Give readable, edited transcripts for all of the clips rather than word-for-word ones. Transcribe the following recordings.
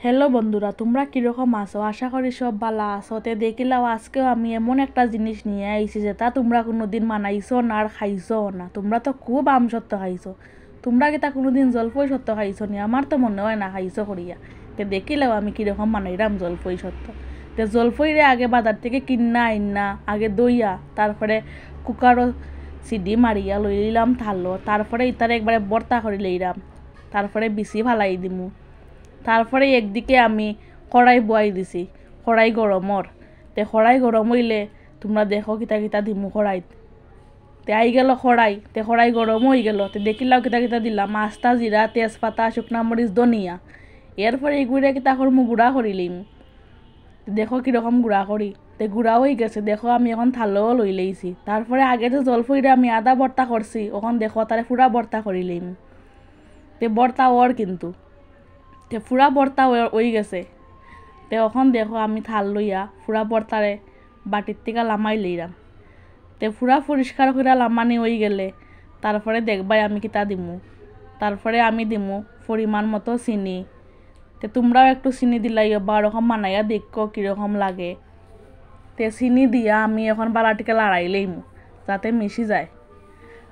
Hello বন্ধুরা, তোমরা কীরকম আছো? আশা করি সব ভালো আছো। তে দেখিলাও আজকেও আমি এমন একটা জিনিস নিয়ে আইছি যেটা তোমরা কোনোদিন বানাইছো না আর খাইছো না। তোমরা তো খুব আম সত্য খাইছো। তোমরা কি তা কোনোদিন জলফই সত্য খাইছো নি? আমার তো মনে হয় না খাইছো করিয়া। তে দেখিলাও আমি কীরকম বানাইলাম জলফই সত্য। তে জলফইরে আগে বাজার থেকে কিনা আইনা আগে দইয়া তারপরে কুকারও সিডি মারিয়া লই লিলাম থালো, তারপরে ইতারে একবারে বর্তা করে লইলাম, তারপরে বিসি ফালাই দিমু। তারপরে একদিকে আমি কড়াই বয়াই দিছি, কড়াই গরমর। তে কড়াই গরম হইলে তোমরা দেখো কিতা কিতা দিমু কড়াইত। তে আই গেল কড়াই, তে কড়াই গরম হয়ে গেল। তে দেখিলাও কিতা কিতা দিলাম, আস্তা জিরা, তেজপাতা, শুকনা মরিচ, ধনিয়া। এরপরে এগুলো কিতা করমু, গুঁড়া করিলিম। দেখো কীরকম গুঁড়া করি। তে গুঁড়া হয়ে গেছে, দেখো আমি এখন থালো লই লইছি। তারপরে আগে যে জলফইরে আমি আদা ভর্তা করছি, এখন দেখো তারে পুরা ভর্তা করিলিম। তে ভর্তা ওর কিন্তু তে ফুরা বর্তা হয়ে গেছে। তে এখন দেখো আমি থাল লইয়া ফুরা বর্তারে বাটির থেকে লামাই লইলাম। তে ফুরা পরিষ্কার করে লামানি হয়ে গেলে তারপরে দেখবাই আমি কিতা দিমু। তারপরে আমি দিমু পরিমাণ মতো চিনি। তে তোমরাও একটু চিনি দিলাইও বা ওরকম মানাইয়া দেখো কীরকম লাগে। তে চিনি দিয়া আমি এখন বালাটিকে লাড়াই লইমু যাতে মিশি যায়।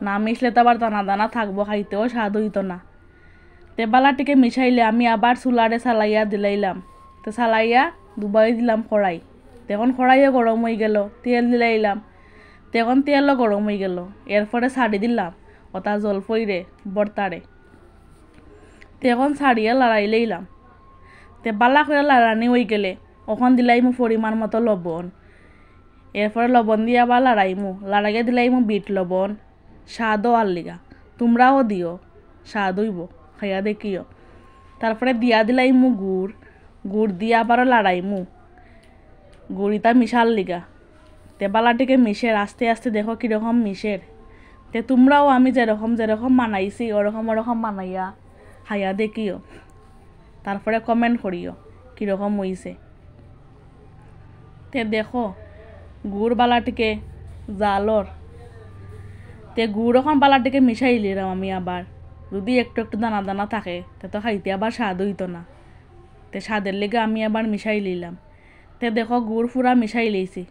না মিশলে তো আবার দানা দানা থাকবো, খাইতেও স্বাদ হইতো না। তে বালাটিকে মিশাইলে আমি আবার চুলারে চালাইয়া দিলাইলাম। তো চালাইয়া দুবাই দিলাম কড়াই। তখন কড়াইও গরম হয়ে গেল, তেল দিলাইলাম। তখন তেলও গরম হয়ে গেল। এরপরে ছাড়ি দিলাম ওটা জলফইরে বর্তারে। তখন ছাড়িয়ে লড়াই লইলাম। তে বালা করে লড়ানি হয়ে গেলে ওখান দিলাইমু পরিমাণ মতো লবণ। এরপরে লবণ দিয়ে আবার লড়াইমু, লড়াইয়া দিলাইমু বিট লবণ, স্বাদও আর লিগা। তোমরাও দিও, স্বাদ হইব, খাইয়া দেখিও। তারপরে দিয়া দিলাইমু গুড়, গুড় দিয়া আবারও লড়াইমু গুড়িটা মিশার লিগা। তে বালাটিকে মিশের আস্তে আস্তে দেখো কীরকম মিশের। তে তোমরাও আমি যেরকম যেরকম বানাইছি ওরকম ওরকম বানাইয়া খাইয়া দেখিও। তারপরে কমেন্ট করিও কীরকম হইছে। তে দেখো গুড় বালাটিকে জালর। তে গুড় এখন বালাটিকে মিশাই লিলাম আমি আবার। যদি একটু একটু দানা দানা থাকে তে তো খাইতে আবার স্বাদ হইতো না। তে স্বাদের লেগে আমি আবার মিশাই লিলাম। তে দেখো গুড় ফুরা মিশাই লইছি।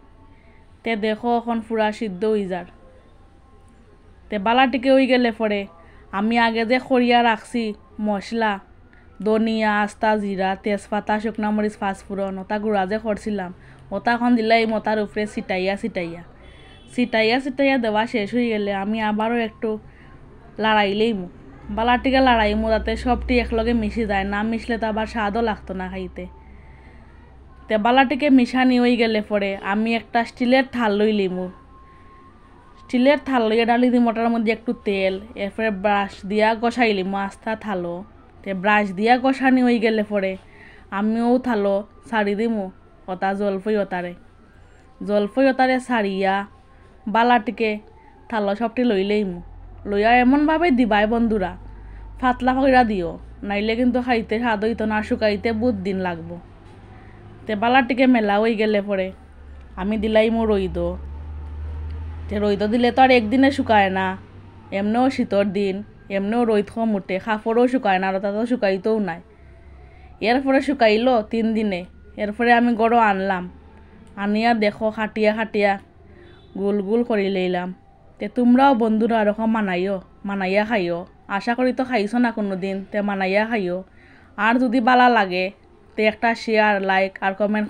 তে দেখো এখন ফুরা সিদ্ধ হয়ে যার। তে বালাটিকে হয়ে গেলে পরে আমি আগে যে খড়িয়া রাখছি মশলা, ধনিয়া, আস্তা জিরা, তেজপাতা, শুকনা মরিচ, পাঁচফোড়ন, ওটা গুঁড়া যে করছিলাম ওটা এখন দিলাই মতার উপরে ছিটাইয়া ছিটাইয়া ছিটাইয়া ছিটাইয়া দেওয়া শেষ হয়ে গেলে আমি আবারও একটু লড়াইলেইমু। বালাটিকে লড়াইমু যাতে সবটি একলগে মিশে যায়, না মিশলে তো আবার স্বাদও লাগতো না খাইতে। তে বালাটিকে মিশানি হয়ে গেলে পরে আমি একটা স্টিলের থাল লই লিমু। স্টিলের থাল লইয়া ডালি দিই মোটার মধ্যে একটু তেল। এরপরে ব্রাশ দিয়া গসাই লিমু আস্তা থালো। তে ব্রাশ দিয়া গসানি হয়ে গেলে পরে আমিও থালো ছাড়ি দিমু ওটা জলফই ওতারে ছাড়িয়া বালাটিকে থালো সবটি লই লইমু। লইয়া এমনভাবে দিবাই বন্ধুরা, ফাতলা কইরা দিও, নাইলে কিন্তু খাইতে স্বাদ হইতো না, শুকাইতে বহুত দিন লাগবো। তে বালাটিকে মেলা হয়ে গেলে পরে আমি দিলাইমু রইদ। তে রইদ দিলে তো আর একদিনে শুকায় না, এমনিও শীতর দিন, এমনিও রইদ কম উঠে, কাপড়ও শুকায় না, আর তাতেও শুকাইতেও নাই। এরপরে শুকাইলো 3 দিনে। এরপরে আমি গড় আনলাম, আনিয়া দেখো খাটিয়া খাটিয়া গোল গোল করে লইলাম। তে তোমরাও বন্ধুরা এরকম মানাইয়া খাইও। আশা করি তো খাইছো না কোনো দিন, তে মানাইয়া খাইও। আর যদি বালা লাগে তে একটা শেয়ার, লাইক আর কমেন্ট